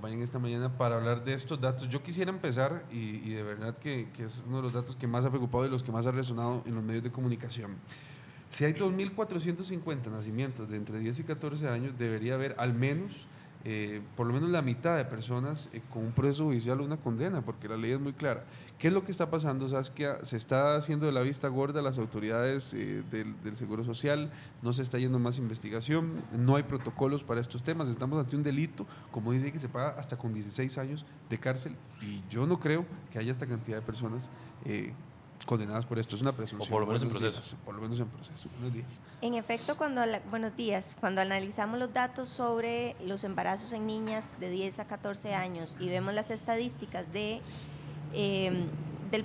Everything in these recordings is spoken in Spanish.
Acompañen esta mañana para hablar de estos datos. Yo quisiera empezar, y de verdad que es uno de los datos que más ha preocupado y los que más ha resonado en los medios de comunicación. Si hay 2.450 nacimientos de entre 10 y 14 años, debería haber al menos, por lo menos la mitad de personas con un proceso judicial o una condena, porque la ley es muy clara. ¿Qué es lo que está pasando, Saskia? Se está haciendo de la vista gorda a las autoridades del Seguro Social, no se está yendo más investigación, no hay protocolos para estos temas, estamos ante un delito, como dice, que se paga hasta con 16 años de cárcel, y yo no creo que haya esta cantidad de personas condenadas por esto. Es una presunción. O por lo menos en Buenos proceso. días, por lo menos en proceso. Buenos días. En efecto, buenos días, cuando analizamos los datos sobre los embarazos en niñas de 10 a 14 años y vemos las estadísticas del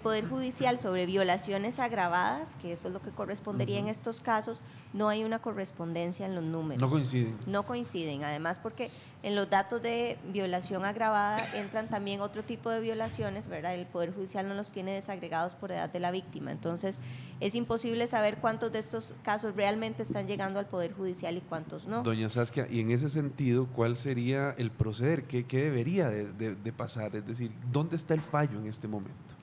Poder Judicial sobre violaciones agravadas, que eso es lo que correspondería en estos casos, no hay una correspondencia en los números. No coinciden. No coinciden, además porque en los datos de violación agravada entran también otro tipo de violaciones, ¿verdad? El Poder Judicial no los tiene desagregados por edad de la víctima, entonces es imposible saber cuántos de estos casos realmente están llegando al Poder Judicial y cuántos no. Doña Saskia, y en ese sentido, ¿cuál sería el proceder? ¿Qué debería de pasar? Es decir, ¿dónde está el fallo en este momento?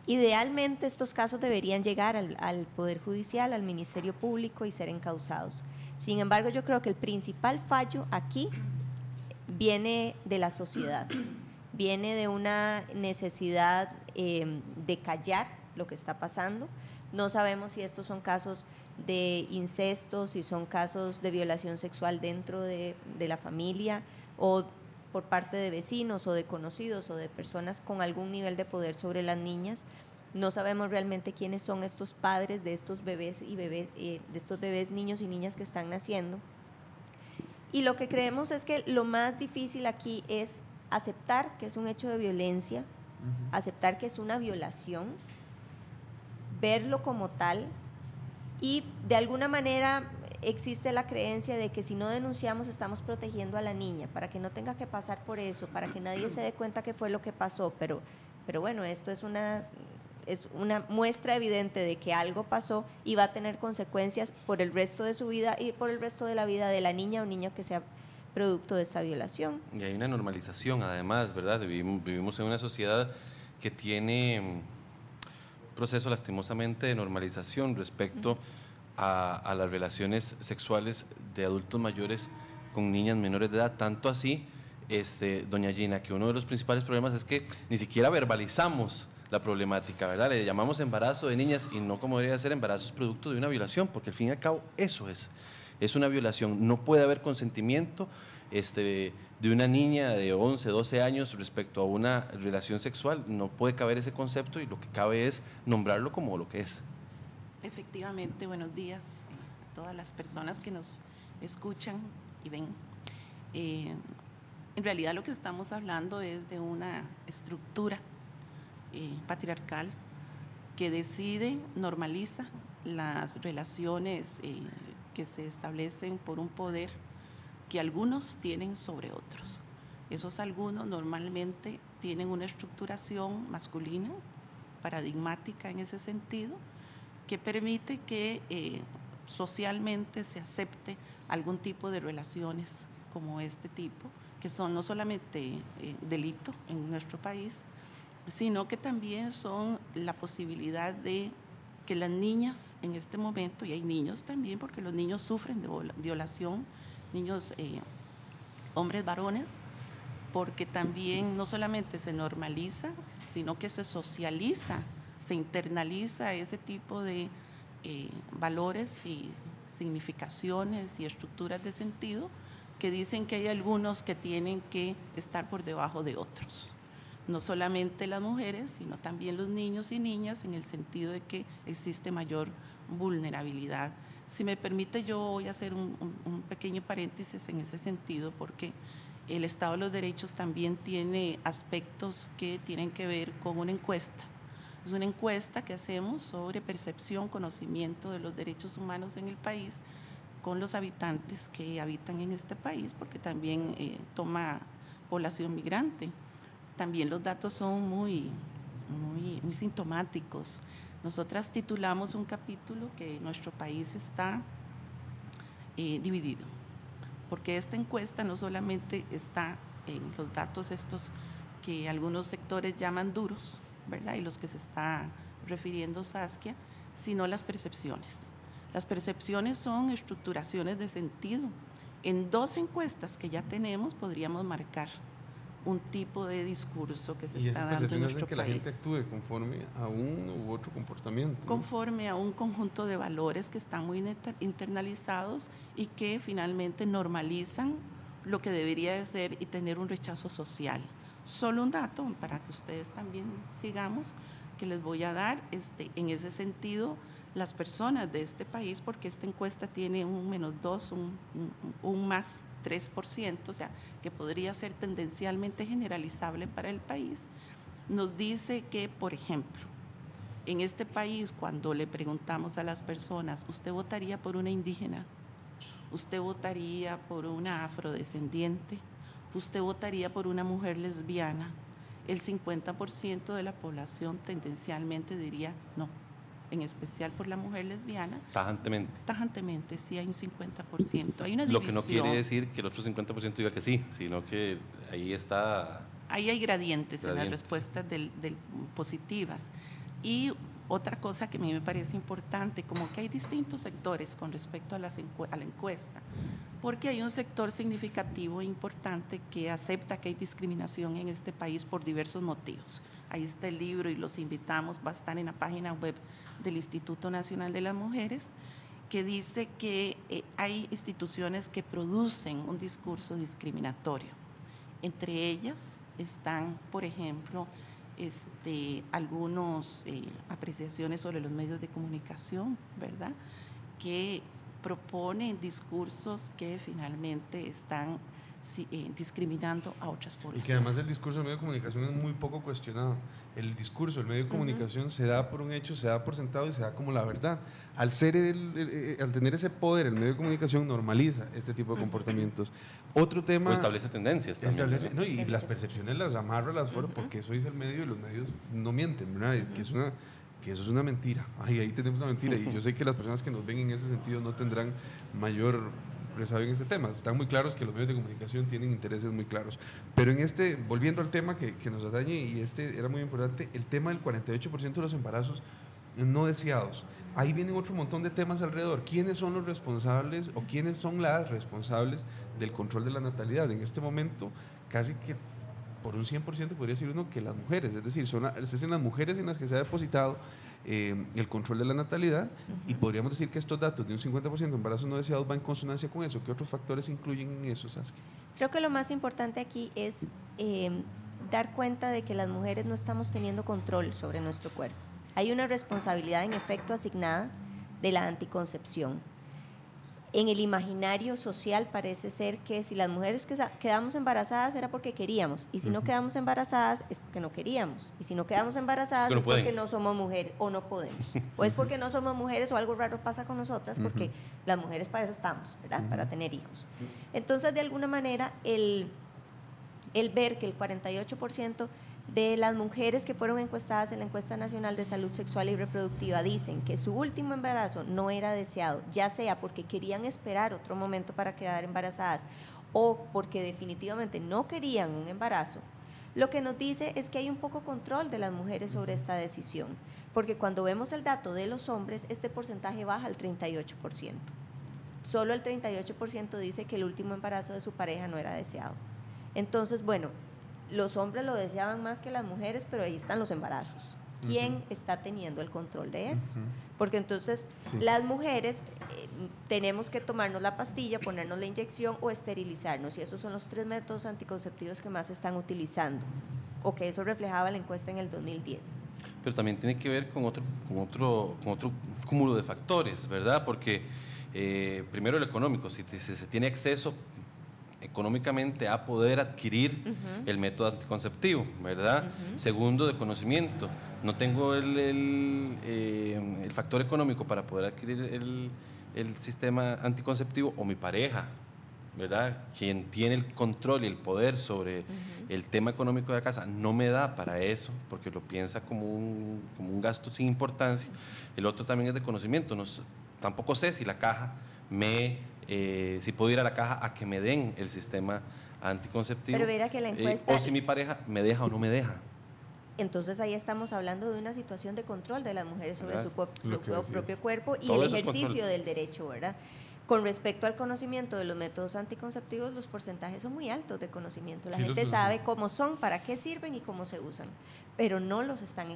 Idealmente estos casos deberían llegar al Poder Judicial, al Ministerio Público y ser encausados. Sin embargo, yo creo que el principal fallo aquí viene de la sociedad, viene de una necesidad de callar lo que está pasando. No sabemos si estos son casos de incesto, si son casos de violación sexual dentro de la familia o por parte de vecinos o de conocidos o de personas con algún nivel de poder sobre las niñas. No sabemos realmente quiénes son estos padres de estos bebés de estos bebés, niños y niñas que están naciendo. Y lo que creemos es que lo más difícil aquí es aceptar que es un hecho de violencia, aceptar que es una violación, verlo como tal, y de alguna manera existe la creencia de que si no denunciamos estamos protegiendo a la niña para que no tenga que pasar por eso, para que nadie se dé cuenta que fue lo que pasó, pero bueno, esto es una muestra evidente de que algo pasó y va a tener consecuencias por el resto de su vida y por el resto de la vida de la niña o niño que sea producto de esta violación. Y hay una normalización además, ¿verdad? Vivimos en una sociedad que tiene un proceso lastimosamente de normalización respecto a las relaciones sexuales de adultos mayores con niñas menores de edad, tanto así, doña Gina, que uno de los principales problemas es que ni siquiera verbalizamos la problemática, ¿verdad? Le llamamos embarazo de niñas y no como debería ser embarazos producto de una violación, porque al fin y al cabo eso es una violación. No puede haber consentimiento de una niña de 11, 12 años respecto a una relación sexual, no puede caber ese concepto y lo que cabe es nombrarlo como lo que es. Efectivamente, buenos días a todas las personas que nos escuchan y ven. En realidad lo que estamos hablando es de una estructura patriarcal que decide, normaliza las relaciones que se establecen por un poder que algunos tienen sobre otros. Esos algunos normalmente tienen una estructuración masculina, paradigmática en ese sentido, que permite que socialmente se acepte algún tipo de relaciones como este tipo, que son no solamente delito en nuestro país, sino que también son la posibilidad de que las niñas en este momento, y hay niños también, porque los niños sufren de violación, niños, hombres, varones, porque también no solamente se normaliza, sino que se socializa, se internaliza ese tipo de valores y significaciones y estructuras de sentido que dicen que hay algunos que tienen que estar por debajo de otros. No solamente las mujeres, sino también los niños y niñas, en el sentido de que existe mayor vulnerabilidad. Si me permite, yo voy a hacer un pequeño paréntesis en ese sentido, porque el Estado de los Derechos también tiene aspectos que tienen que ver con una encuesta. Es una encuesta que hacemos sobre percepción, conocimiento de los derechos humanos en el país con los habitantes que habitan en este país, porque también toma población migrante. También los datos son muy sintomáticos. Nosotras titulamos un capítulo que nuestro país está dividido, porque esta encuesta no solamente está en los datos estos que algunos sectores llaman duros, ¿verdad? Y los que se está refiriendo Saskia, sino las percepciones. Las percepciones son estructuraciones de sentido. En 2 encuestas que ya tenemos podríamos marcar un tipo de discurso que se está dando en nuestro que país. la gente actúe conforme a un u otro comportamiento, ¿no? Conforme a un conjunto de valores que están muy internalizados y que finalmente normalizan lo que debería de ser y tener un rechazo social. Solo un dato para que ustedes también sigamos, que les voy a dar, en ese sentido, las personas de este país, porque esta encuesta tiene un -2, un más 3%, o sea, que podría ser tendencialmente generalizable para el país, nos dice que, por ejemplo, en este país, cuando le preguntamos a las personas, ¿usted votaría por una indígena? ¿Usted votaría por una afrodescendiente? ¿Usted votaría por una mujer lesbiana? El 50% de la población tendencialmente diría no, en especial por la mujer lesbiana. Tajantemente. Tajantemente, sí, hay un 50%. Hay una división. Lo que no quiere decir que el otro 50% diga que sí, sino que ahí está... Ahí hay gradientes en las respuestas del positivas. Y otra cosa que a mí me parece importante, como que hay distintos sectores con respecto a la encuesta, porque hay un sector significativo e importante que acepta que hay discriminación en este país por diversos motivos. Ahí está el libro y los invitamos, va a estar en la página web del Instituto Nacional de las Mujeres, que dice que hay instituciones que producen un discurso discriminatorio. Entre ellas están, por ejemplo, algunas apreciaciones sobre los medios de comunicación, ¿verdad?, que proponen discursos que finalmente están discriminando a otras poblaciones. Y que además el discurso del medio de comunicación es muy poco cuestionado. El discurso del medio de comunicación se da por un hecho, se da por sentado y se da como la verdad. Al tener ese poder, el medio de comunicación normaliza este tipo de comportamientos. Otro tema... O establece tendencias también. Y las percepciones las amarra, las forma, porque eso dice el medio y los medios no mienten, ¿verdad? Que eso es una mentira. Ahí tenemos una mentira. Y yo sé que las personas que nos ven en ese sentido no tendrán mayor resabio en este tema. Están muy claros que los medios de comunicación tienen intereses muy claros. Pero volviendo al tema que nos atañe, y era muy importante, el tema del 48% de los embarazos no deseados. Ahí vienen otro montón de temas alrededor. ¿Quiénes son los responsables o quiénes son las responsables del control de la natalidad? En este momento, casi que por un 100% podría decir uno que las mujeres, es decir, es en las mujeres en las que se ha depositado el control de la natalidad, y podríamos decir que estos datos de un 50% de embarazos no deseados van en consonancia con eso. ¿Qué otros factores incluyen en eso, Saskia? Creo que lo más importante aquí es dar cuenta de que las mujeres no estamos teniendo control sobre nuestro cuerpo. Hay una responsabilidad en efecto asignada de la anticoncepción. En el imaginario social parece ser que si las mujeres quedamos embarazadas era porque queríamos, y si no quedamos embarazadas es porque no queríamos, y si no quedamos embarazadas es porque no somos mujeres o no podemos, o es porque no somos mujeres o algo raro pasa con nosotras, porque las mujeres para eso estamos, ¿verdad?, para tener hijos. Entonces, de alguna manera, el ver que el 48% de las mujeres que fueron encuestadas en la Encuesta Nacional de Salud Sexual y Reproductiva dicen que su último embarazo no era deseado, ya sea porque querían esperar otro momento para quedar embarazadas o porque definitivamente no querían un embarazo, lo que nos dice es que hay un poco control de las mujeres sobre esta decisión, porque cuando vemos el dato de los hombres, este porcentaje baja al 38%. Solo el 38% dice que el último embarazo de su pareja no era deseado. Entonces, bueno, los hombres lo deseaban más que las mujeres, pero ahí están los embarazos. ¿Quién está teniendo el control de esto? Porque entonces las mujeres tenemos que tomarnos la pastilla, ponernos la inyección o esterilizarnos, y esos son los 3 métodos anticonceptivos que más se están utilizando, o que eso reflejaba la encuesta en el 2010. Pero también tiene que ver con otro cúmulo de factores, ¿verdad? Porque primero el económico, si se tiene acceso económicamente a poder adquirir el método anticonceptivo, ¿verdad? Segundo, de conocimiento. No tengo el factor económico para poder adquirir el sistema anticonceptivo, o mi pareja, ¿verdad?, quien tiene el control y el poder sobre el tema económico de la casa, no me da para eso, porque lo piensa como un gasto sin importancia. El otro también es de conocimiento. Tampoco sé si la caja si puedo ir a la caja a que me den el sistema anticonceptivo. Pero verá que la encuesta... o si mi pareja me deja o no me deja. Entonces ahí estamos hablando de una situación de control de las mujeres sobre su propio cuerpo y todo el eso es ejercicio control del derecho, ¿verdad? Con respecto al conocimiento de los métodos anticonceptivos, los porcentajes son muy altos de conocimiento. La gente sabe cómo son, para qué sirven y cómo se usan, pero no los están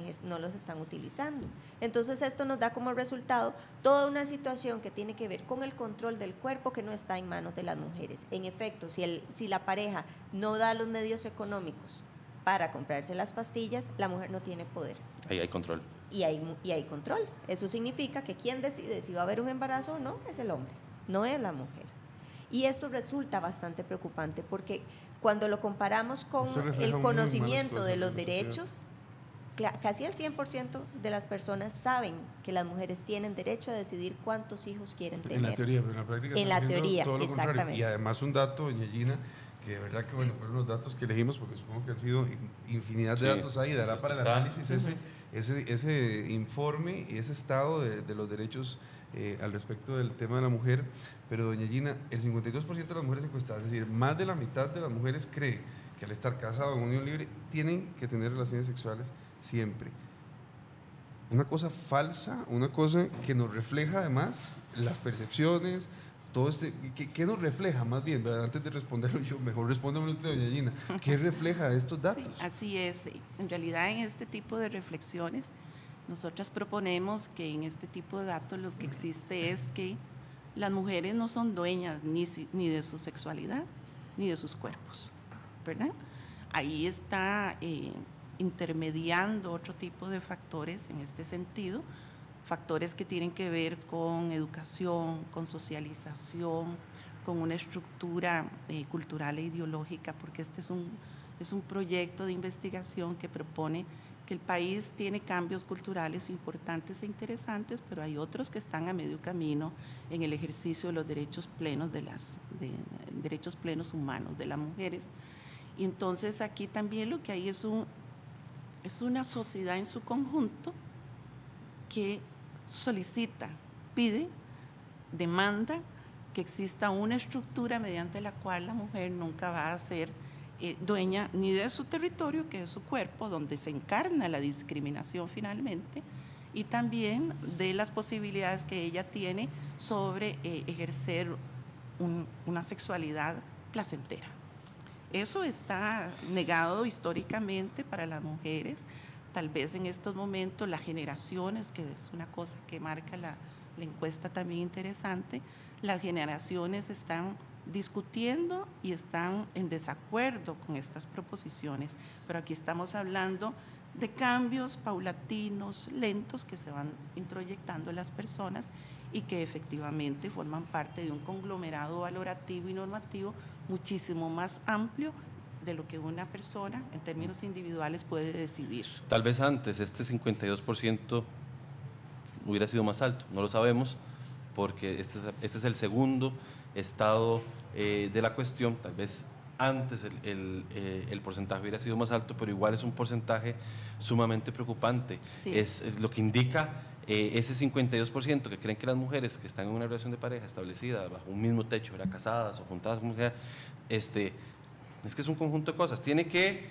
utilizando. Entonces esto nos da como resultado toda una situación que tiene que ver con el control del cuerpo que no está en manos de las mujeres. En efecto, si la pareja no da los medios económicos para comprarse las pastillas, la mujer no tiene poder. Ahí hay control. Y hay control. Eso significa que quien decide si va a haber un embarazo o no es el hombre, no es la mujer. Y esto resulta bastante preocupante porque cuando lo comparamos con el conocimiento de los derechos, casi el 100% de las personas saben que las mujeres tienen derecho a decidir cuántos hijos quieren tener. En la teoría, pero en la práctica en la teoría, todo lo exactamente. contrario. Y además un dato, doña Gina, que de verdad que bueno, fueron los datos que elegimos, porque supongo que han sido infinidad de datos ahí, dará para el análisis ese informe y ese estado de los derechos al respecto del tema de la mujer. Pero doña Gina, el 52% de las mujeres encuestadas, es decir, más de la mitad de las mujeres cree que al estar casado en unión libre tienen que tener relaciones sexuales siempre. Una cosa falsa, una cosa que nos refleja además las percepciones, todo ¿qué nos refleja más bien? ¿Verdad? Antes de responderlo yo, mejor respóndamelo usted, doña Gina. ¿Qué refleja estos datos? Sí, así es. En realidad, en este tipo de reflexiones, nosotras proponemos que en este tipo de datos lo que existe es que las mujeres no son dueñas ni de su sexualidad ni de sus cuerpos, ¿verdad? Ahí está intermediando otro tipo de factores en este sentido, factores que tienen que ver con educación, con socialización, con una estructura cultural e ideológica, porque este es un proyecto de investigación que propone que el país tiene cambios culturales importantes e interesantes, pero hay otros que están a medio camino en el ejercicio de los derechos plenos derechos plenos humanos de las mujeres. Y entonces aquí también lo que hay es una sociedad en su conjunto que solicita, pide, demanda que exista una estructura mediante la cual la mujer nunca va a ser dueña ni de su territorio, que es su cuerpo, donde se encarna la discriminación finalmente, y también de las posibilidades que ella tiene sobre ejercer una sexualidad placentera. Eso está negado históricamente para las mujeres. Tal vez en estos momentos las generaciones, que es una cosa que marca la encuesta también interesante, las generaciones están discutiendo y están en desacuerdo con estas proposiciones, pero aquí estamos hablando de cambios paulatinos, lentos, que se van introyectando en las personas y que efectivamente forman parte de un conglomerado valorativo y normativo muchísimo más amplio de lo que una persona en términos individuales puede decidir. Tal vez antes este 52% hubiera sido más alto, no lo sabemos, porque este es el segundo estado de la cuestión. Tal vez antes el porcentaje hubiera sido más alto, pero igual es un porcentaje sumamente preocupante. Sí. Es lo que indica ese 52% que creen que las mujeres que están en una relación de pareja establecida bajo un mismo techo, casadas o juntadas con mujer, es que es un conjunto de cosas. Tiene que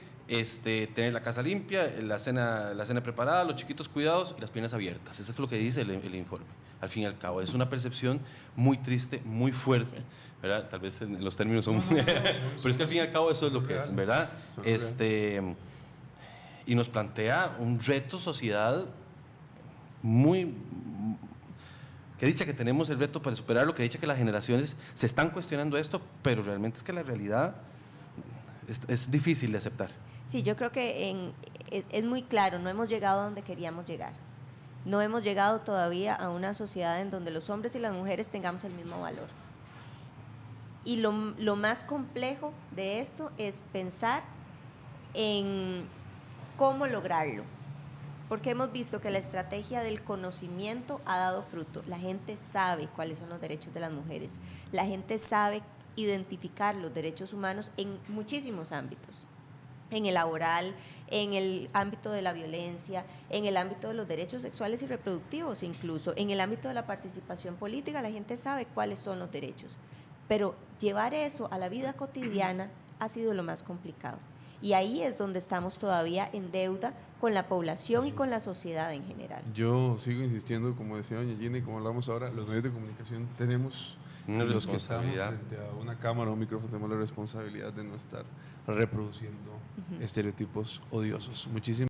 tener la casa limpia, la cena preparada, los chiquitos cuidados y las piernas abiertas. Eso es lo que dice el informe. Al fin y al cabo, es una percepción muy triste, muy fuerte, sí, ¿verdad? Tal vez en los términos son... pero es que al fin y al cabo eso es lo que es, ¿verdad? Y nos plantea un reto sociedad que dicha que tenemos el reto para superarlo, que dicha que las generaciones se están cuestionando esto, pero realmente es que la realidad es difícil de aceptar. Sí, yo creo que es muy claro, no hemos llegado a donde queríamos llegar. No hemos llegado todavía a una sociedad en donde los hombres y las mujeres tengamos el mismo valor. Y lo más complejo de esto es pensar en cómo lograrlo. Porque hemos visto que la estrategia del conocimiento ha dado fruto. La gente sabe cuáles son los derechos de las mujeres. La gente sabe identificar los derechos humanos en muchísimos ámbitos. En el laboral, en el ámbito de la violencia, en el ámbito de los derechos sexuales y reproductivos incluso, en el ámbito de la participación política, la gente sabe cuáles son los derechos. Pero llevar eso a la vida cotidiana ha sido lo más complicado. Y ahí es donde estamos todavía en deuda con la población y con la sociedad en general. Yo sigo insistiendo, como decía doña Gina y como hablamos ahora, los medios de comunicación tenemos, Una los que estamos responsabilidad. frente a una cámara o un micrófono, tenemos la responsabilidad de no estar reproduciendo estereotipos odiosos. Muchísimas